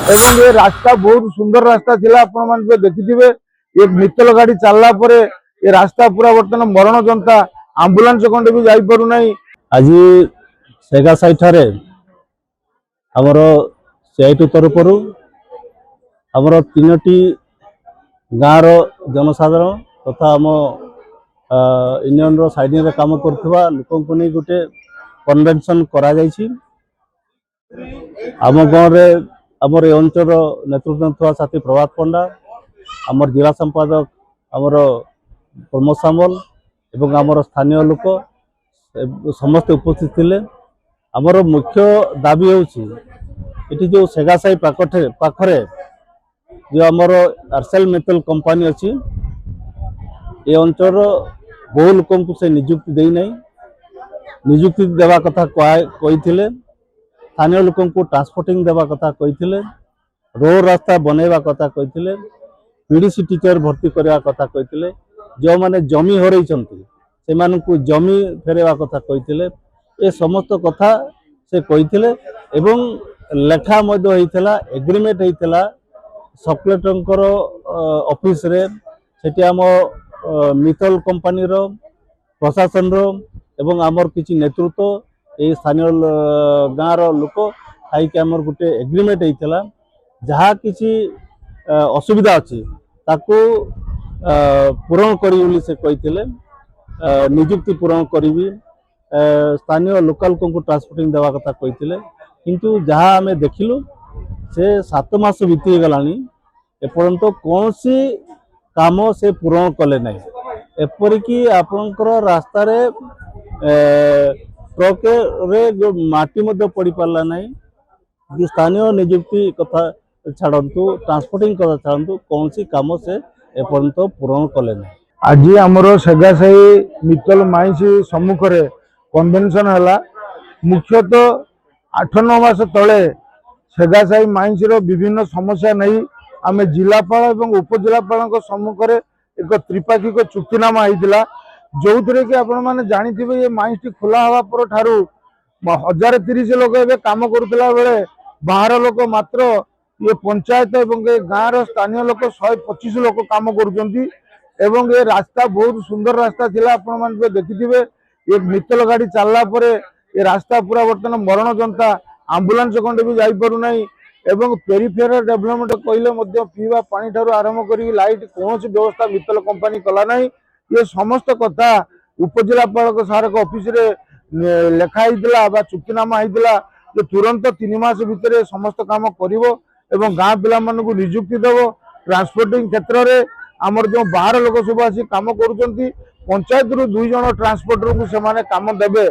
एवं ये रास्ता बहुत सुंदर रास्ता थिला आपण मान देखिथिबे। एक मित्तल गाड़ी चलला परे ये रास्ता पूरा बर्तमान मरण जनता आंबुलांस खंडे भी जाई पारु नाही। आज सेगा साइठारे हमर सीआईटी तरफरु हमर तीनोटी गाँव जनसाधारण तथा आम यूनियन रो साइडिंग रे काम करथबा लोकन को नहीं गोटे कन्वेंशन करा जायछि। आम गाँव रे हमर ए अंचल नेतृत्व थवा साथी प्रभात पंडा, हमर जिला संपादक हमर प्रमोद सामल एवं हमर स्थानीय लोक समस्त उपस्थित थिले। हमर मुख्य दाबी होछि एठी जो सेगासाई पाखरे जो आमर आरसेल मेटल कंपनी अच्छी ये अंचल बहु लोक से निजुक्ति दे नहीं, निजुक्ति देवा कथा कही स्थानीय लोक ट्रांसपोर्टिंग देवा कथा कही, रोड रास्ता बनैवा कथा कही, पीडीसी टीचर भर्ती करवा कथा कही, जो माने जमी हरई से जमी फेरवा कथा कही, ये समस्त कथा से कही एवं लेखा एग्रीमेंट होता सक्रेटर ऑफिस रे सेठी आम मित्तल कंपनी रो प्रशासन रो एवं आमर किछि नेतृत्व ए स्थानीय गाँव रो लोक खाई आमर गोटे एग्रीमेंट होता जहाँ किछि असुविधा अच्छी ताकू पूरण करी से कही, निजुक्ति पूरण करी स्थानीय लोकल को ट्रांसपोर्टिंग देवा कथा कही, किंतु जहाँ आम देखिलु से 7 मास बीती गलानी एपर्यंत कौन सी काम से पूरण कले ना। एपरिकी आपणकर रास्ता रे ट्रक रे जो माटी मध्य पड़ी पारला ना कि स्थानीय निजुक्ति कथा छाड़ू ट्रांसपोर्टिंग कथा छाड़ू कौन सी काम से एपर्यंत पूरण कले ना। आज आमर सेगासाई मित्तल माइंस सम्मुख रे कन्वेंशन है। मुख्यतः 8-9 मास तले सेगासाई माइंस रो विभिन्न समस्या नहीं आम जिलापाल और उपजिलापाल सम्मुख में एक त्रिपाक्षिक चुक्तिनामा होता जो थे कि आपण मैंने जानी ये माइंस टी खोला हवा पर ठारू 1030 लोग ए कम करुला बेले बाहर लोक मात्र ये पंचायत एवं गाँव स्थानीय लोक 125 लोक कम कर रास्ता बहुत सुंदर रास्ता थिला आपण मैंने देखिथिबे। एक मित्तल गाड़ी चलला परे ये रास्ता पूरा बर्तमान मरण जनता आंबुलांस खंडे भी जाई पारु नाही। एवं पेरिफेरल डेवलपमेंट कहले पीवा पानी ठारू आरंभ करी लाइट कौन व्यवस्था मित्तल कंपनी कला ना। ये समस्त कथा उपजिलापाल सार ऑफिस रे लेखाई चुक्तिनामा होता जो तुरंत 3 मास भितर समस्त काम करिवो एवं गाँ पिला मानकु निजुक्ति देव। ट्रांसपोर्टिंग क्षेत्र में आमर जो बाहर लोक सब आसी काम करुँच पंचायत रु 2 जन ट्रांसपोर्टर को से काम देवे।